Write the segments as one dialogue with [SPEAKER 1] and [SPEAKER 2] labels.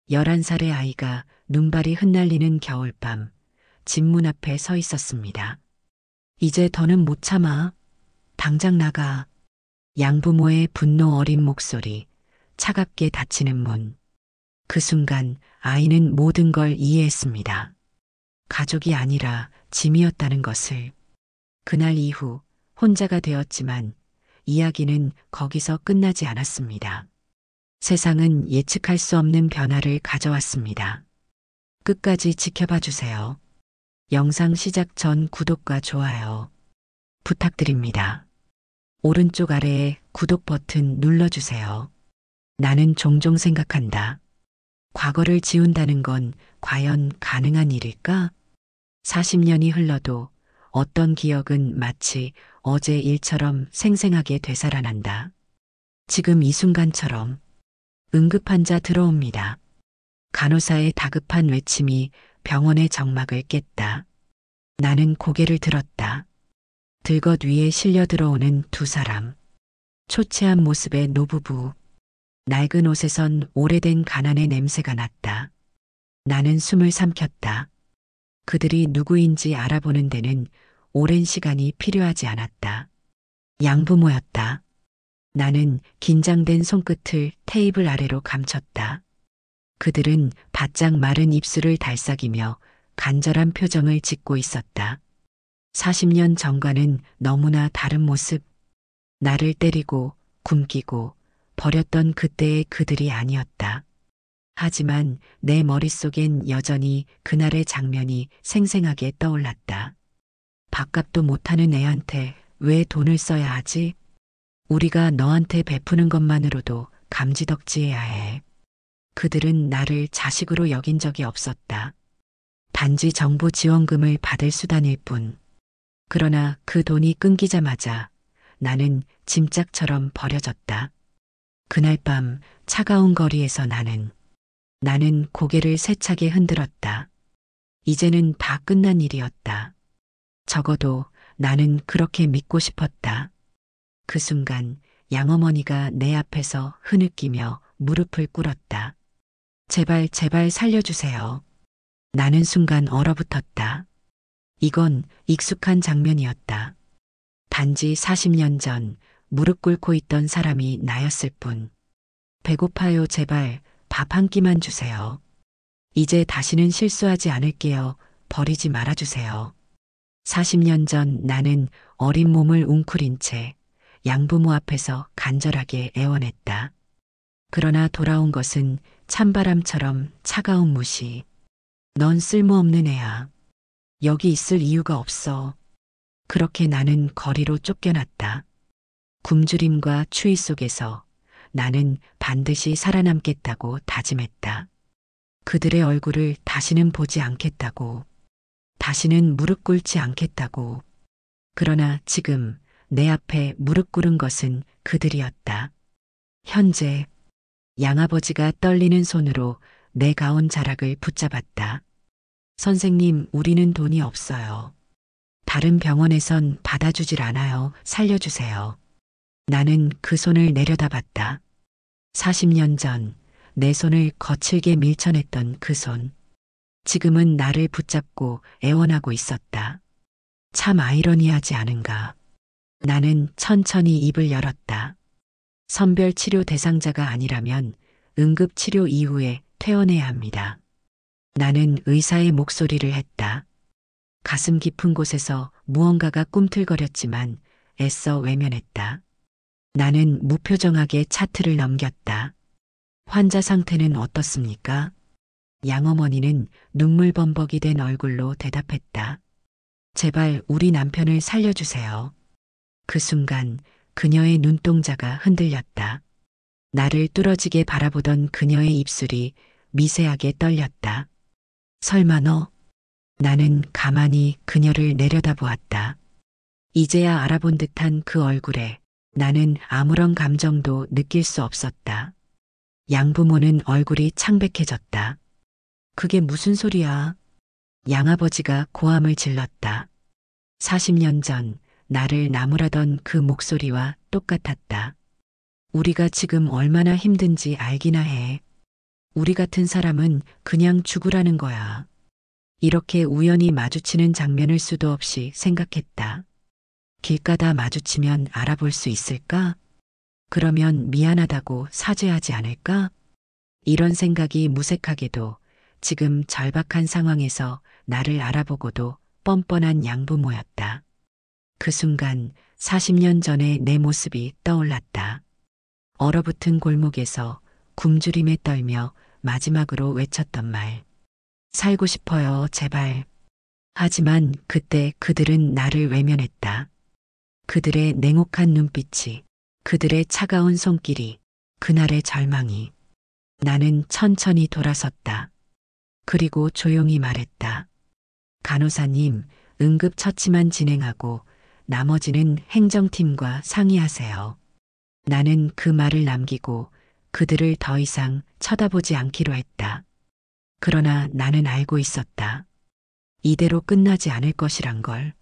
[SPEAKER 1] 11살의 아이가 눈발이 흩날리는 겨울밤, 집 문 앞에 서 있었습니다. 이제 더는 못 참아. 당장 나가. 양부모의 분노 어린 목소리, 차갑게 닫히는 문. 그 순간 아이는 모든 걸 이해했습니다. 가족이 아니라 짐이었다는 것을. 그날 이후 혼자가 되었지만 이야기는 거기서 끝나지 않았습니다. 세상은 예측할 수 없는 변화를 가져왔습니다. 끝까지 지켜봐 주세요. 영상 시작 전 구독과 좋아요 부탁드립니다. 오른쪽 아래에 구독 버튼 눌러주세요. 나는 종종 생각한다. 과거를 지운다는 건 과연 가능한 일일까? 40년이 흘러도 어떤 기억은 마치 어제 일처럼 생생하게 되살아난다. 지금 이 순간처럼. 응급환자 들어옵니다. 간호사의 다급한 외침이 병원의 정막을 깼다. 나는 고개를 들었다. 들것 위에 실려 들어오는 두 사람. 초췌한 모습의 노부부. 낡은 옷에선 오래된 가난의 냄새가 났다. 나는 숨을 삼켰다. 그들이 누구인지 알아보는 데는 오랜 시간이 필요하지 않았다. 양부모였다. 나는 긴장된 손끝을 테이블 아래로 감췄다. 그들은 바짝 마른 입술을 달싹이며 간절한 표정을 짓고 있었다. 40년 전과는 너무나 다른 모습. 나를 때리고 굶기고 버렸던 그때의 그들이 아니었다. 하지만 내 머릿속엔 여전히 그날의 장면이 생생하게 떠올랐다. 밥값도 못하는 애한테 왜 돈을 써야 하지? 우리가 너한테 베푸는 것만으로도 감지덕지해야 해. 그들은 나를 자식으로 여긴 적이 없었다. 단지 정부 지원금을 받을 수단일 뿐. 그러나 그 돈이 끊기자마자 나는 짐짝처럼 버려졌다. 그날 밤 차가운 거리에서 나는 고개를 세차게 흔들었다. 이제는 다 끝난 일이었다. 적어도 나는 그렇게 믿고 싶었다. 그 순간 양어머니가 내 앞에서 흐느끼며 무릎을 꿇었다. 제발 제발 살려주세요. 나는 순간 얼어붙었다. 이건 익숙한 장면이었다. 단지 40년 전 무릎 꿇고 있던 사람이 나였을 뿐. 배고파요. 제발 밥 한 끼만 주세요. 이제 다시는 실수하지 않을게요. 버리지 말아주세요. 40년 전 나는 어린 몸을 웅크린 채 양부모 앞에서 간절하게 애원했다. 그러나 돌아온 것은 찬바람처럼 차가운 무시. 넌 쓸모없는 애야. 여기 있을 이유가 없어. 그렇게 나는 거리로 쫓겨났다. 굶주림과 추위 속에서 나는 반드시 살아남겠다고 다짐했다. 그들의 얼굴을 다시는 보지 않겠다고. 다시는 무릎 꿇지 않겠다고. 그러나 지금 내 앞에 무릎 꿇은 것은 그들이었다. 현재 양아버지가 떨리는 손으로 내 가온 자락을 붙잡았다. 선생님, 우리는 돈이 없어요. 다른 병원에선 받아주질 않아요. 살려주세요. 나는 그 손을 내려다봤다. 40년 전 내 손을 거칠게 밀쳐냈던 그 손. 지금은 나를 붙잡고 애원하고 있었다. 참 아이러니하지 않은가. 나는 천천히 입을 열었다. 선별 치료 대상자가 아니라면 응급치료 이후에 퇴원해야 합니다. 나는 의사의 목소리를 했다. 가슴 깊은 곳에서 무언가가 꿈틀거렸지만 애써 외면했다. 나는 무표정하게 차트를 넘겼다. 환자 상태는 어떻습니까? 양어머니는 눈물 범벅이 된 얼굴로 대답했다. 제발 우리 남편을 살려주세요. 그 순간 그녀의 눈동자가 흔들렸다. 나를 뚫어지게 바라보던 그녀의 입술이 미세하게 떨렸다. 설마 너? 나는 가만히 그녀를 내려다보았다. 이제야 알아본 듯한 그 얼굴에 나는 아무런 감정도 느낄 수 없었다. 양부모는 얼굴이 창백해졌다. 그게 무슨 소리야? 양아버지가 고함을 질렀다. 40년 전 나를 나무라던 그 목소리와 똑같았다. 우리가 지금 얼마나 힘든지 알기나 해. 우리 같은 사람은 그냥 죽으라는 거야. 이렇게 우연히 마주치는 장면을 수도 없이 생각했다. 길가다 마주치면 알아볼 수 있을까? 그러면 미안하다고 사죄하지 않을까? 이런 생각이 무색하게도 지금 절박한 상황에서 나를 알아보고도 뻔뻔한 양부모였다. 그 순간 40년 전의 내 모습이 떠올랐다. 얼어붙은 골목에서 굶주림에 떨며 마지막으로 외쳤던 말. 살고 싶어요, 제발. 하지만 그때 그들은 나를 외면했다. 그들의 냉혹한 눈빛이, 그들의 차가운 손길이, 그날의 절망이. 나는 천천히 돌아섰다. 그리고 조용히 말했다. 간호사님, 응급처치만 진행하고 나머지는 행정팀과 상의하세요. 나는 그 말을 남기고 그들을 더 이상 쳐다보지 않기로 했다. 그러나 나는 알고 있었다. 이대로 끝나지 않을 것이란 걸.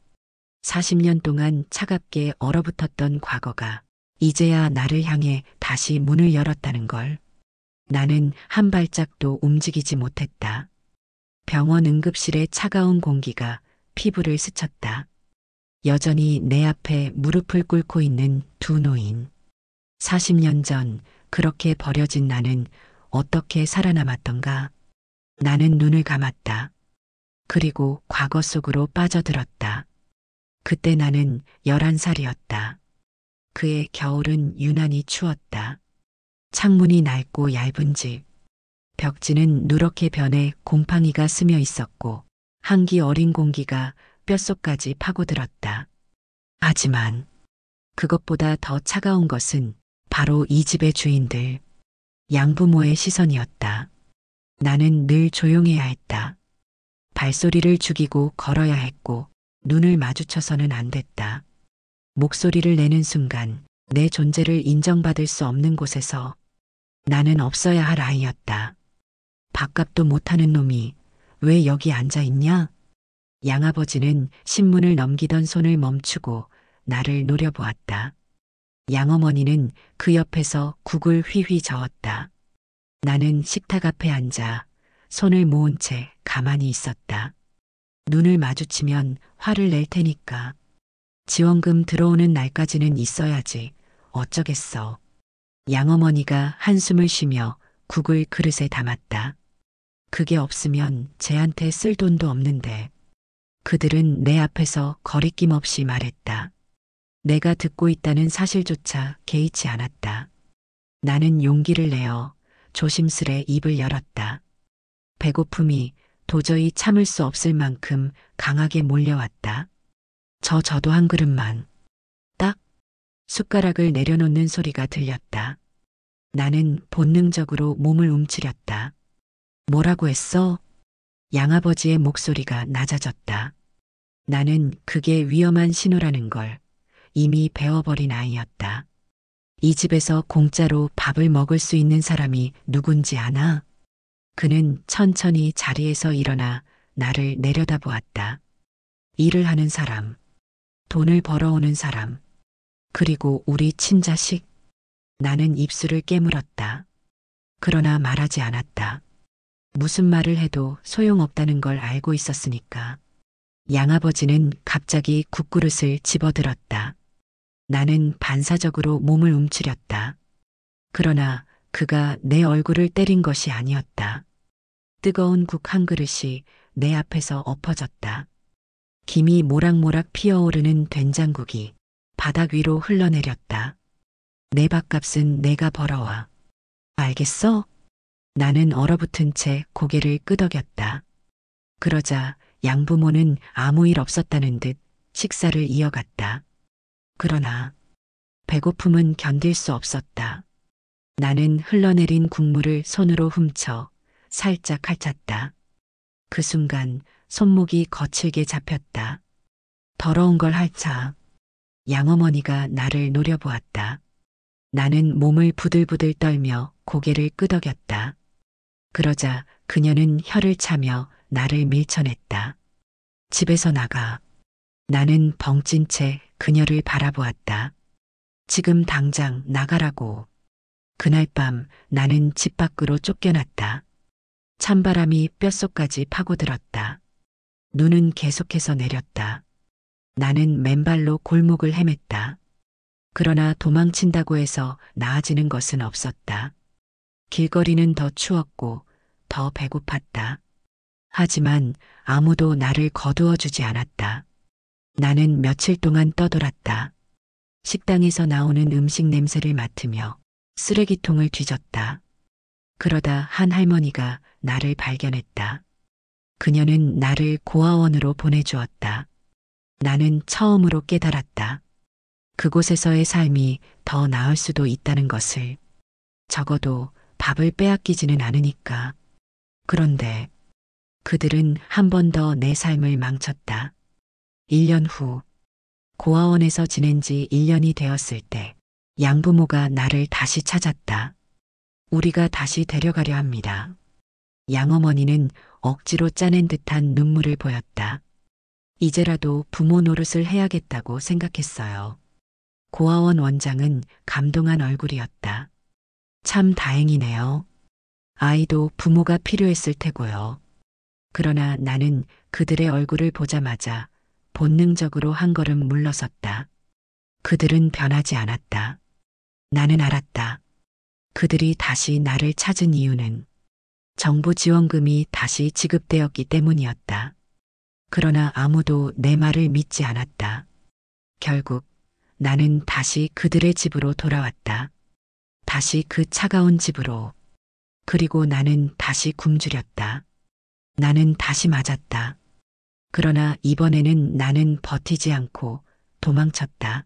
[SPEAKER 1] 40년 동안 차갑게 얼어붙었던 과거가 이제야 나를 향해 다시 문을 열었다는 걸. 나는 한 발짝도 움직이지 못했다. 병원 응급실의 차가운 공기가 피부를 스쳤다. 여전히 내 앞에 무릎을 꿇고 있는 두 노인. 40년 전 그렇게 버려진 나는 어떻게 살아남았던가? 나는 눈을 감았다. 그리고 과거 속으로 빠져들었다. 그때 나는 11살이었다. 그의 겨울은 유난히 추웠다. 창문이 낡고 얇은 집. 벽지는 누렇게 변해 곰팡이가 스며 있었고 한기 어린 공기가 뼛속까지 파고들었다. 하지만 그것보다 더 차가운 것은 바로 이 집의 주인들, 양부모의 시선이었다. 나는 늘 조용해야 했다. 발소리를 죽이고 걸어야 했고 눈을 마주쳐서는 안 됐다. 목소리를 내는 순간 내 존재를 인정받을 수 없는 곳에서 나는 없어야 할 아이였다. 밥값도 못하는 놈이 왜 여기 앉아 있냐? 양아버지는 신문을 넘기던 손을 멈추고 나를 노려보았다. 양어머니는 그 옆에서 국을 휘휘 저었다. 나는 식탁 앞에 앉아 손을 모은 채 가만히 있었다. 눈을 마주치면 화를 낼 테니까. 지원금 들어오는 날까지는 있어야지. 어쩌겠어. 양어머니가 한숨을 쉬며 국을 그릇에 담았다. 그게 없으면 쟤한테 쓸 돈도 없는데. 그들은 내 앞에서 거리낌 없이 말했다. 내가 듣고 있다는 사실조차 개의치 않았다. 나는 용기를 내어 조심스레 입을 열었다. 배고픔이 도저히 참을 수 없을 만큼 강하게 몰려왔다. 저도 한 그릇만. 딱 숟가락을 내려놓는 소리가 들렸다. 나는 본능적으로 몸을 움츠렸다. 뭐라고 했어? 양아버지의 목소리가 낮아졌다. 나는 그게 위험한 신호라는 걸 이미 배워버린 아이였다. 이 집에서 공짜로 밥을 먹을 수 있는 사람이 누군지 아나? 그는 천천히 자리에서 일어나 나를 내려다보았다. 일을 하는 사람, 돈을 벌어오는 사람, 그리고 우리 친자식. 나는 입술을 깨물었다. 그러나 말하지 않았다. 무슨 말을 해도 소용없다는 걸 알고 있었으니까. 양아버지는 갑자기 국그릇을 집어들었다. 나는 반사적으로 몸을 움츠렸다. 그러나 그가 내 얼굴을 때린 것이 아니었다. 뜨거운 국 한 그릇이 내 앞에서 엎어졌다. 김이 모락모락 피어오르는 된장국이 바닥 위로 흘러내렸다. 내 밥값은 내가 벌어와. 알겠어? 나는 얼어붙은 채 고개를 끄덕였다. 그러자 양부모는 아무 일 없었다는 듯 식사를 이어갔다. 그러나 배고픔은 견딜 수 없었다. 나는 흘러내린 국물을 손으로 훔쳐 살짝 핥았다. 그 순간 손목이 거칠게 잡혔다. 더러운 걸 핥아. 양어머니가 나를 노려보았다. 나는 몸을 부들부들 떨며 고개를 끄덕였다. 그러자 그녀는 혀를 차며 나를 밀쳐냈다. 집에서 나가. 나는 벙찐 채 그녀를 바라보았다. 지금 당장 나가라고. 그날 밤 나는 집 밖으로 쫓겨났다. 찬바람이 뼛속까지 파고들었다. 눈은 계속해서 내렸다. 나는 맨발로 골목을 헤맸다. 그러나 도망친다고 해서 나아지는 것은 없었다. 길거리는 더 추웠고 더 배고팠다. 하지만 아무도 나를 거두어 주지 않았다. 나는 며칠 동안 떠돌았다. 식당에서 나오는 음식 냄새를 맡으며 쓰레기통을 뒤졌다. 그러다 한 할머니가 나를 발견했다. 그녀는 나를 고아원으로 보내주었다. 나는 처음으로 깨달았다. 그곳에서의 삶이 더 나을 수도 있다는 것을. 적어도 밥을 빼앗기지는 않으니까. 그런데 그들은 한 번 더 내 삶을 망쳤다. 1년 후, 고아원에서 지낸 지 1년이 되었을 때, 양부모가 나를 다시 찾았다. 우리가 다시 데려가려 합니다. 양어머니는 억지로 짜낸 듯한 눈물을 보였다. 이제라도 부모 노릇을 해야겠다고 생각했어요. 고아원 원장은 감동한 얼굴이었다. 참 다행이네요. 아이도 부모가 필요했을 테고요. 그러나 나는 그들의 얼굴을 보자마자 본능적으로 한 걸음 물러섰다. 그들은 변하지 않았다. 나는 알았다. 그들이 다시 나를 찾은 이유는 정부 지원금이 다시 지급되었기 때문이었다. 그러나 아무도 내 말을 믿지 않았다. 결국 나는 다시 그들의 집으로 돌아왔다. 다시 그 차가운 집으로. 그리고 나는 다시 굶주렸다. 나는 다시 맞았다. 그러나 이번에는 나는 버티지 않고 도망쳤다.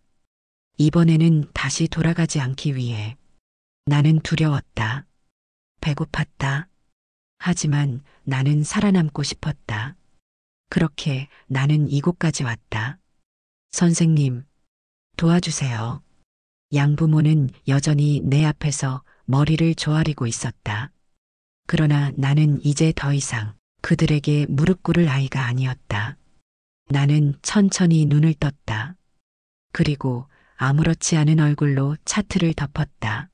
[SPEAKER 1] 이번에는 다시 돌아가지 않기 위해. 나는 두려웠다. 배고팠다. 하지만 나는 살아남고 싶었다. 그렇게 나는 이곳까지 왔다. 선생님, 도와주세요. 양부모는 여전히 내 앞에서 머리를 조아리고 있었다. 그러나 나는 이제 더 이상 그들에게 무릎 꿇을 아이가 아니었다. 나는 천천히 눈을 떴다. 그리고 아무렇지 않은 얼굴로 차트를 덮었다.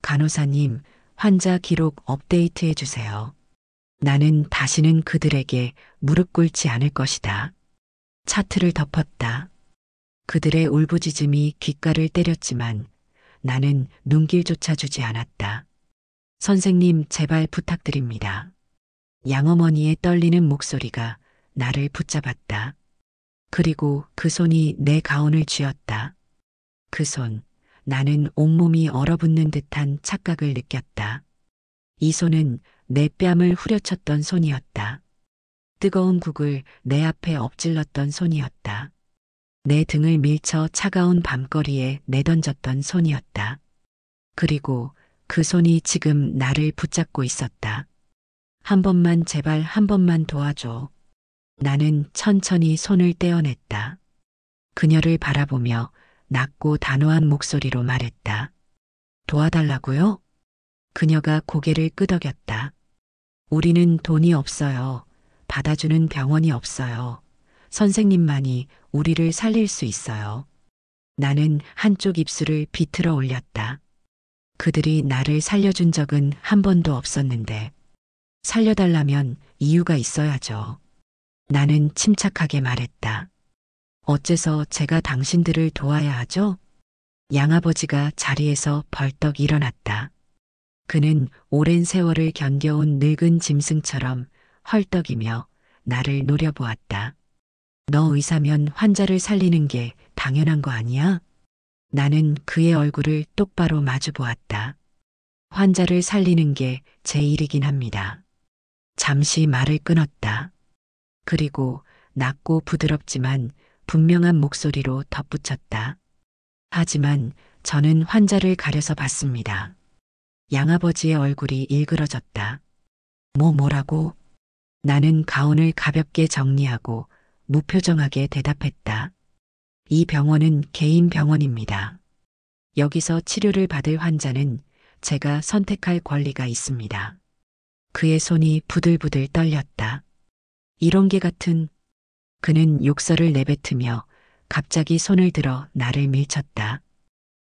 [SPEAKER 1] 간호사님, 환자 기록 업데이트해 주세요. 나는 다시는 그들에게 무릎 꿇지 않을 것이다. 차트를 덮었다. 그들의 울부짖음이 귓가를 때렸지만 나는 눈길조차 주지 않았다. 선생님, 제발 부탁드립니다. 양어머니의 떨리는 목소리가 나를 붙잡았다. 그리고 그 손이 내 가운을 쥐었다. 그 손, 나는 온몸이 얼어붙는 듯한 착각을 느꼈다. 이 손은 내 뺨을 후려쳤던 손이었다. 뜨거운 국을 내 앞에 엎질렀던 손이었다. 내 등을 밀쳐 차가운 밤거리에 내던졌던 손이었다. 그리고 그 손이 지금 나를 붙잡고 있었다. 한 번만, 제발 한 번만 도와줘. 나는 천천히 손을 떼어냈다. 그녀를 바라보며 낮고 단호한 목소리로 말했다. 도와달라고요? 그녀가 고개를 끄덕였다. 우리는 돈이 없어요. 받아주는 병원이 없어요. 선생님만이 우리를 살릴 수 있어요. 나는 한쪽 입술을 비틀어 올렸다. 그들이 나를 살려준 적은 한 번도 없었는데 살려달라면 이유가 있어야죠. 나는 침착하게 말했다. 어째서 제가 당신들을 도와야 하죠? 양아버지가 자리에서 벌떡 일어났다. 그는 오랜 세월을 견뎌온 늙은 짐승처럼 헐떡이며 나를 노려보았다. 너 의사면 환자를 살리는 게 당연한 거 아니야? 나는 그의 얼굴을 똑바로 마주 보았다. 환자를 살리는 게 제 일이긴 합니다. 잠시 말을 끊었다. 그리고 낮고 부드럽지만 분명한 목소리로 덧붙였다. 하지만 저는 환자를 가려서 봤습니다. 양아버지의 얼굴이 일그러졌다. 뭐라고? 나는 가운을 가볍게 정리하고 무표정하게 대답했다. 이 병원은 개인 병원입니다. 여기서 치료를 받을 환자는 제가 선택할 권리가 있습니다. 그의 손이 부들부들 떨렸다. 이런 게 같은. 그는 욕설을 내뱉으며 갑자기 손을 들어 나를 밀쳤다.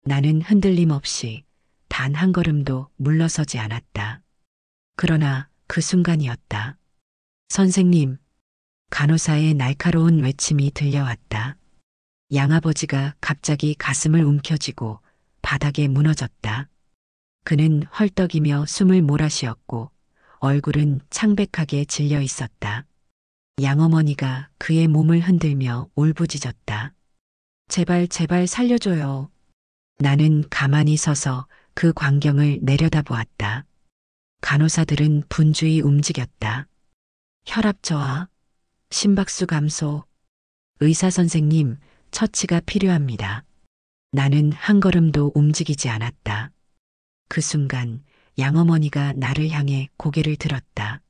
[SPEAKER 1] 나는 흔들림 없이 단 한 걸음도 물러서지 않았다. 그러나 그 순간이었다. 선생님, 간호사의 날카로운 외침이 들려왔다. 양아버지가 갑자기 가슴을 움켜쥐고 바닥에 무너졌다. 그는 헐떡이며 숨을 몰아쉬었고 얼굴은 창백하게 질려 있었다. 양어머니가 그의 몸을 흔들며 울부짖었다. 제발 제발 살려줘요. 나는 가만히 서서 그 광경을 내려다보았다. 간호사들은 분주히 움직였다. 혈압 저하, 심박수 감소, 의사 선생님, 처치가 필요합니다. 나는 한 걸음도 움직이지 않았다. 그 순간 양어머니가 나를 향해 고개를 들었다.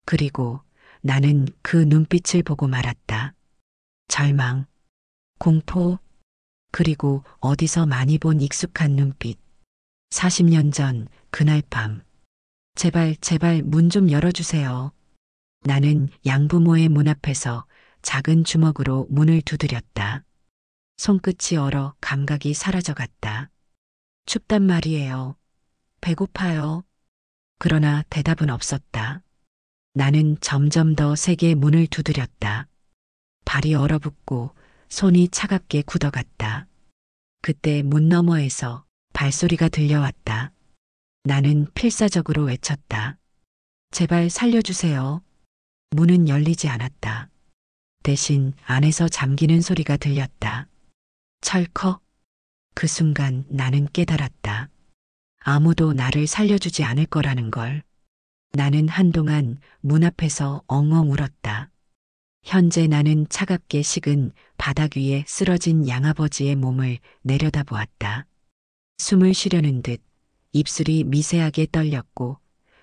[SPEAKER 1] 그리고 나는 그 눈빛을 보고 말았다. 절망, 공포, 그리고 어디서 많이 본 익숙한 눈빛. 40년 전 그날 밤. 제발 제발 문 좀 열어주세요. 나는 양부모의 문 앞에서 작은 주먹으로 문을 두드렸다. 손끝이 얼어 감각이 사라져갔다. 춥단 말이에요. 배고파요. 그러나 대답은 없었다. 나는 점점 더 세게 문을 두드렸다. 발이 얼어붙고 손이 차갑게 굳어갔다. 그때 문 너머에서 발소리가 들려왔다. 나는 필사적으로 외쳤다. 제발 살려주세요. 문은 열리지 않았다. 대신 안에서 잠기는 소리가 들렸다. 철컥. 그 순간 나는 깨달았다. 아무도 나를 살려주지 않을 거라는 걸. 나는 한동안 문 앞에서 엉엉 울었다. 현재 나는 차갑게 식은 바닥 위에 쓰러진 양아버지의 몸을 내려다보았다. 숨을 쉬려는 듯 입술이 미세하게 떨렸고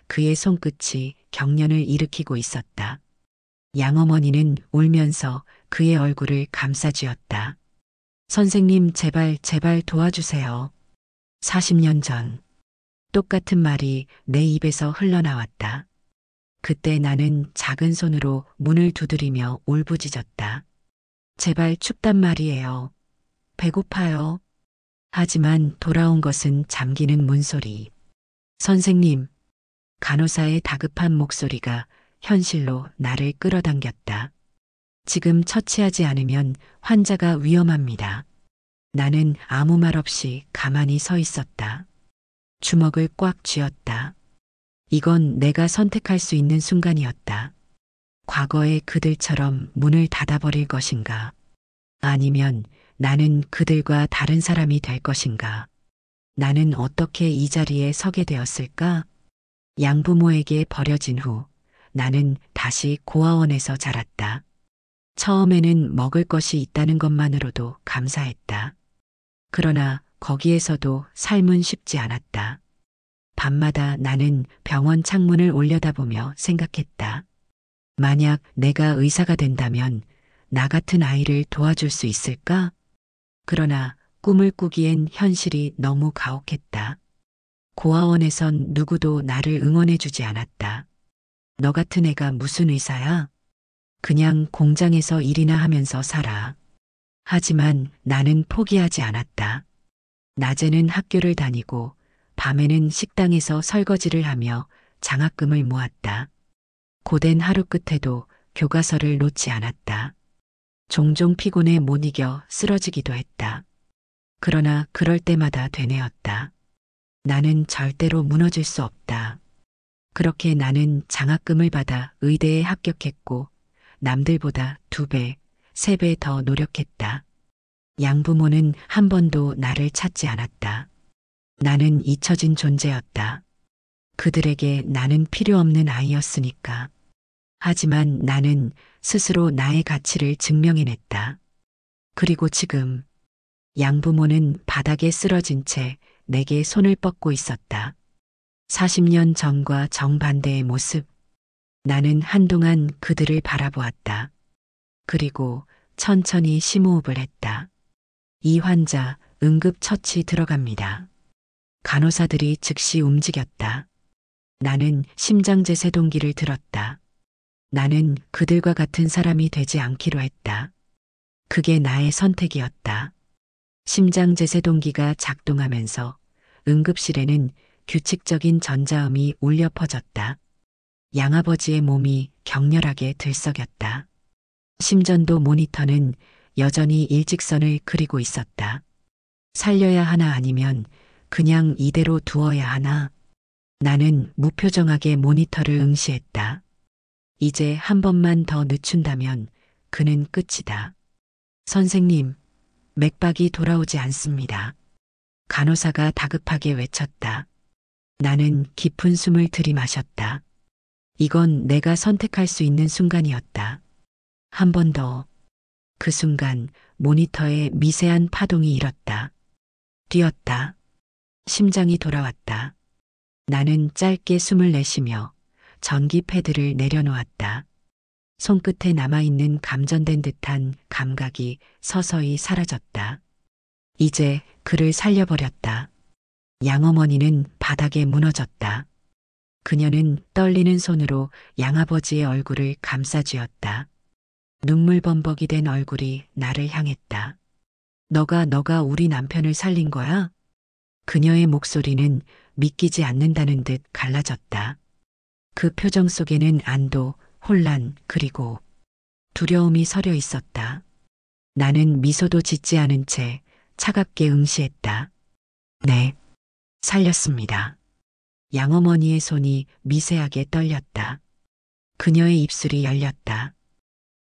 [SPEAKER 1] 그의 손끝이 경련을 일으키고 있었다. 양어머니는 울면서 그의 얼굴을 감싸쥐었다. 선생님 제발 제발 도와주세요. 40년 전 똑같은 말이 내 입에서 흘러나왔다. 그때 나는 작은 손으로 문을 두드리며 울부짖었다. 제발 춥단 말이에요. 배고파요. 하지만 돌아온 것은 잠기는 문소리. 선생님, 간호사의 다급한 목소리가 현실로 나를 끌어당겼다. 지금 처치하지 않으면 환자가 위험합니다. 나는 아무 말 없이 가만히 서 있었다. 주먹을 꽉 쥐었다. 이건 내가 선택할 수 있는 순간이었다. 과거의 그들처럼 문을 닫아버릴 것인가? 아니면 나는 그들과 다른 사람이 될 것인가? 나는 어떻게 이 자리에 서게 되었을까? 양부모에게 버려진 후 나는 다시 고아원에서 자랐다. 처음에는 먹을 것이 있다는 것만으로도 감사했다. 그러나 거기에서도 삶은 쉽지 않았다. 밤마다 나는 병원 창문을 올려다보며 생각했다. 만약 내가 의사가 된다면 나 같은 아이를 도와줄 수 있을까? 그러나 꿈을 꾸기엔 현실이 너무 가혹했다. 고아원에선 누구도 나를 응원해주지 않았다. 너 같은 애가 무슨 의사야? 그냥 공장에서 일이나 하면서 살아. 하지만 나는 포기하지 않았다. 낮에는 학교를 다니고 밤에는 식당에서 설거지를 하며 장학금을 모았다. 고된 하루 끝에도 교과서를 놓지 않았다. 종종 피곤에 못 이겨 쓰러지기도 했다. 그러나 그럴 때마다 되뇌었다. 나는 절대로 무너질 수 없다. 그렇게 나는 장학금을 받아 의대에 합격했고 남들보다 2배, 3배 더 노력했다. 양부모는 한 번도 나를 찾지 않았다. 나는 잊혀진 존재였다. 그들에게 나는 필요 없는 아이였으니까. 하지만 나는 스스로 나의 가치를 증명해냈다. 그리고 지금 양부모는 바닥에 쓰러진 채 내게 손을 뻗고 있었다. 40년 전과 정반대의 모습. 나는 한동안 그들을 바라보았다. 그리고 천천히 심호흡을 했다. 이 환자 응급처치 들어갑니다. 간호사들이 즉시 움직였다. 나는 심장제세동기를 들었다. 나는 그들과 같은 사람이 되지 않기로 했다. 그게 나의 선택이었다. 심장제세동기가 작동하면서 응급실에는 규칙적인 전자음이 울려 퍼졌다. 양아버지의 몸이 격렬하게 들썩였다. 심전도 모니터는 여전히 일직선을 그리고 있었다. 살려야 하나 아니면 그냥 이대로 두어야 하나. 나는 무표정하게 모니터를 응시했다. 이제 한 번만 더 늦춘다면 그는 끝이다. 선생님, 맥박이 돌아오지 않습니다. 간호사가 다급하게 외쳤다. 나는 깊은 숨을 들이마셨다. 이건 내가 선택할 수 있는 순간이었다. 한 번 더. 그 순간 모니터에 미세한 파동이 일었다. 뛰었다. 심장이 돌아왔다. 나는 짧게 숨을 내쉬며 전기 패드를 내려놓았다. 손끝에 남아있는 감전된 듯한 감각이 서서히 사라졌다. 이제 그를 살려버렸다. 양어머니는 바닥에 무너졌다. 그녀는 떨리는 손으로 양아버지의 얼굴을 감싸쥐었다. 눈물범벅이 된 얼굴이 나를 향했다. 너가 우리 남편을 살린 거야? 그녀의 목소리는 믿기지 않는다는 듯 갈라졌다. 그 표정 속에는 안도, 혼란, 그리고 두려움이 서려 있었다. 나는 미소도 짓지 않은 채 차갑게 응시했다. 네, 살렸습니다. 양어머니의 손이 미세하게 떨렸다. 그녀의 입술이 열렸다.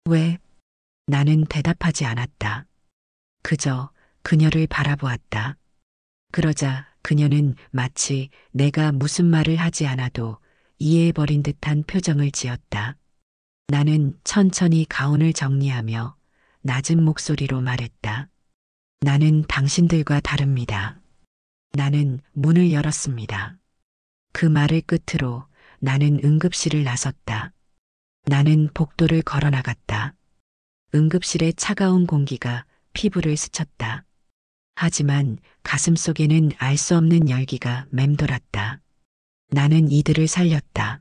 [SPEAKER 1] 왜? 나는 대답하지 않았다. 그저 그녀를 바라보았다. 그러자 그녀는 마치 내가 무슨 말을 하지 않아도 이해해버린 듯한 표정을 지었다. 나는 천천히 가운을 정리하며 낮은 목소리로 말했다. 나는 당신들과 다릅니다. 나는 문을 열었습니다. 그 말을 끝으로 나는 응급실을 나섰다. 나는 복도를 걸어 나갔다. 응급실의 차가운 공기가 피부를 스쳤다. 하지만 가슴 속에는 알 수 없는 열기가 맴돌았다. 나는 이들을 살렸다.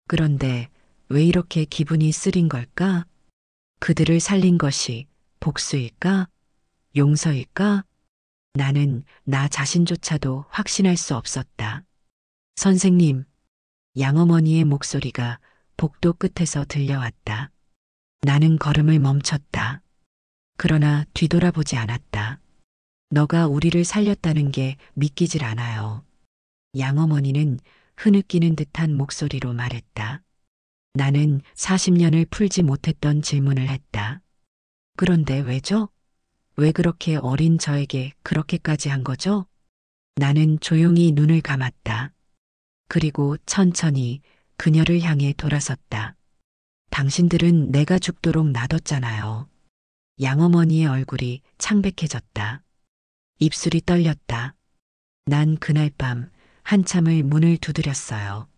[SPEAKER 1] 그런데 왜 이렇게 기분이 쓰린 걸까? 그들을 살린 것이 복수일까? 용서일까? 나는 나 자신조차도 확신할 수 없었다. 선생님, 양어머니의 목소리가 복도 끝에서 들려왔다. 나는 걸음을 멈췄다. 그러나 뒤돌아보지 않았다. 너가 우리를 살렸다는 게 믿기질 않아요. 양어머니는 흐느끼는 듯한 목소리로 말했다. 나는 40년을 풀지 못했던 질문을 했다. 그런데 왜죠? 왜 그렇게 어린 저에게 그렇게까지 한 거죠? 나는 조용히 눈을 감았다. 그리고 천천히 그녀를 향해 돌아섰다. 당신들은 내가 죽도록 놔뒀잖아요. 양어머니의 얼굴이 창백해졌다. 입술이 떨렸다. 난 그날 밤 한참을 문을 두드렸어요.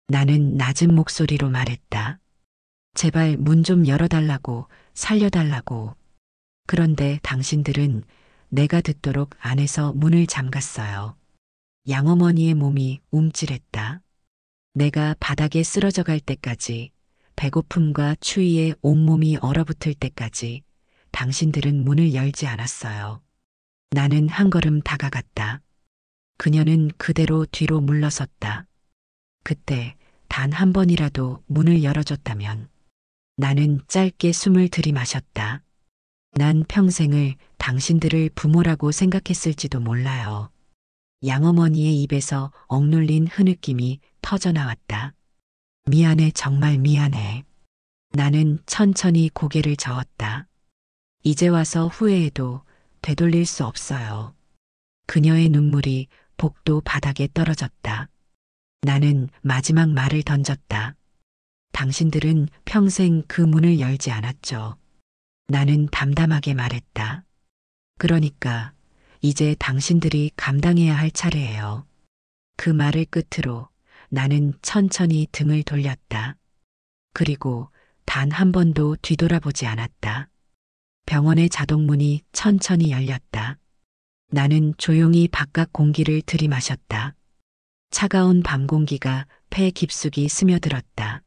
[SPEAKER 1] 나는 낮은 목소리로 말했다. 제발 문 좀 열어달라고, 살려달라고. 그런데 당신들은 내가 듣도록 안에서 문을 잠갔어요. 양어머니의 몸이 움찔했다. 내가 바닥에 쓰러져 갈 때까지, 배고픔과 추위에 온몸이 얼어붙을 때까지 당신들은 문을 열지 않았어요. 나는 한 걸음 다가갔다. 그녀는 그대로 뒤로 물러섰다. 그때 단 한 번이라도 문을 열어줬다면. 나는 짧게 숨을 들이마셨다. 난 평생을 당신들을 부모라고 생각했을지도 몰라요. 양어머니의 입에서 억눌린 흐느낌이 터져나왔다. 미안해, 정말 미안해. 나는 천천히 고개를 저었다. 이제 와서 후회해도 되돌릴 수 없어요. 그녀의 눈물이 복도 바닥에 떨어졌다. 나는 마지막 말을 던졌다. 당신들은 평생 그 문을 열지 않았죠. 나는 담담하게 말했다. 그러니까 이제 당신들이 감당해야 할 차례예요. 그 말을 끝으로 나는 천천히 등을 돌렸다. 그리고 단 한 번도 뒤돌아보지 않았다. 병원의 자동문이 천천히 열렸다. 나는 조용히 바깥 공기를 들이마셨다. 차가운 밤 공기가 폐 깊숙이 스며들었다.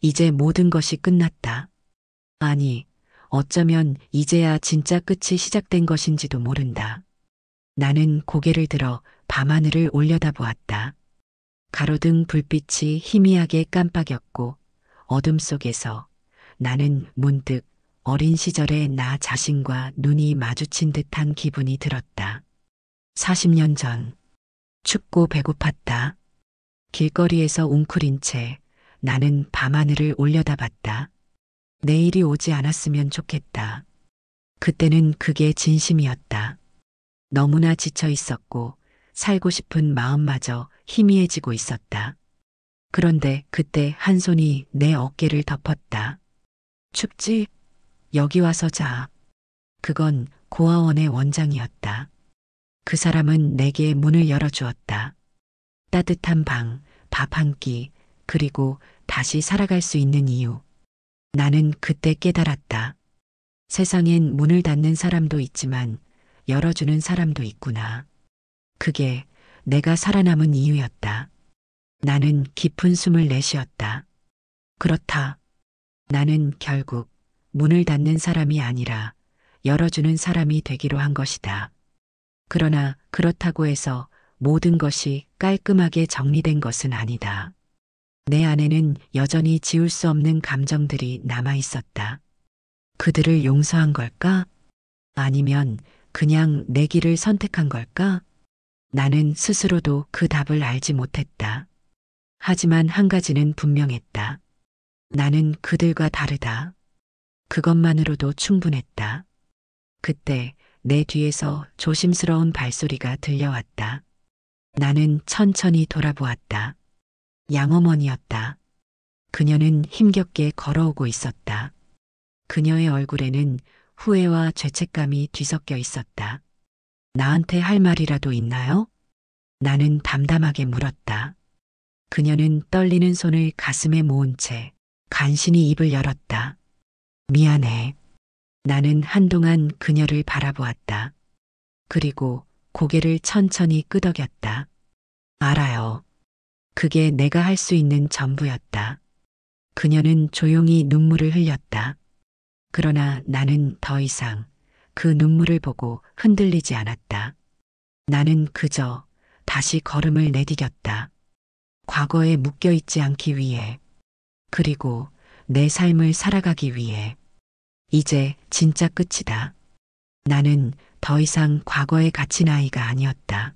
[SPEAKER 1] 이제 모든 것이 끝났다. 아니, 어쩌면 이제야 진짜 끝이 시작된 것인지도 모른다. 나는 고개를 들어 밤하늘을 올려다보았다. 가로등 불빛이 희미하게 깜빡였고 어둠 속에서 나는 문득 어린 시절의 나 자신과 눈이 마주친 듯한 기분이 들었다. 40년 전, 춥고 배고팠다. 길거리에서 웅크린 채 나는 밤하늘을 올려다봤다. 내일이 오지 않았으면 좋겠다. 그때는 그게 진심이었다. 너무나 지쳐 있었고 살고 싶은 마음마저 희미해지고 있었다. 그런데 그때 한 손이 내 어깨를 덮었다. 춥지? 여기 와서 자. 그건 고아원의 원장이었다. 그 사람은 내게 문을 열어주었다. 따뜻한 방, 밥 한 끼, 그리고 다시 살아갈 수 있는 이유. 나는 그때 깨달았다. 세상엔 문을 닫는 사람도 있지만 열어주는 사람도 있구나. 그게 내가 살아남은 이유였다. 나는 깊은 숨을 내쉬었다. 그렇다. 나는 결국 문을 닫는 사람이 아니라 열어주는 사람이 되기로 한 것이다. 그러나 그렇다고 해서 모든 것이 깔끔하게 정리된 것은 아니다. 내 안에는 여전히 지울 수 없는 감정들이 남아 있었다. 그들을 용서한 걸까? 아니면 그냥 내 길을 선택한 걸까? 나는 스스로도 그 답을 알지 못했다. 하지만 한 가지는 분명했다. 나는 그들과 다르다. 그것만으로도 충분했다. 그때 내 뒤에서 조심스러운 발소리가 들려왔다. 나는 천천히 돌아보았다. 양어머니였다. 그녀는 힘겹게 걸어오고 있었다. 그녀의 얼굴에는 후회와 죄책감이 뒤섞여 있었다. 나한테 할 말이라도 있나요? 나는 담담하게 물었다. 그녀는 떨리는 손을 가슴에 모은 채 간신히 입을 열었다. 미안해. 나는 한동안 그녀를 바라보았다. 그리고 고개를 천천히 끄덕였다. 알아요. 그게 내가 할 수 있는 전부였다. 그녀는 조용히 눈물을 흘렸다. 그러나 나는 더 이상 그 눈물을 보고 흔들리지 않았다. 나는 그저 다시 걸음을 내디뎠다. 과거에 묶여있지 않기 위해, 그리고 내 삶을 살아가기 위해. 이제 진짜 끝이다. 나는 더 이상 과거에 갇힌 아이가 아니었다.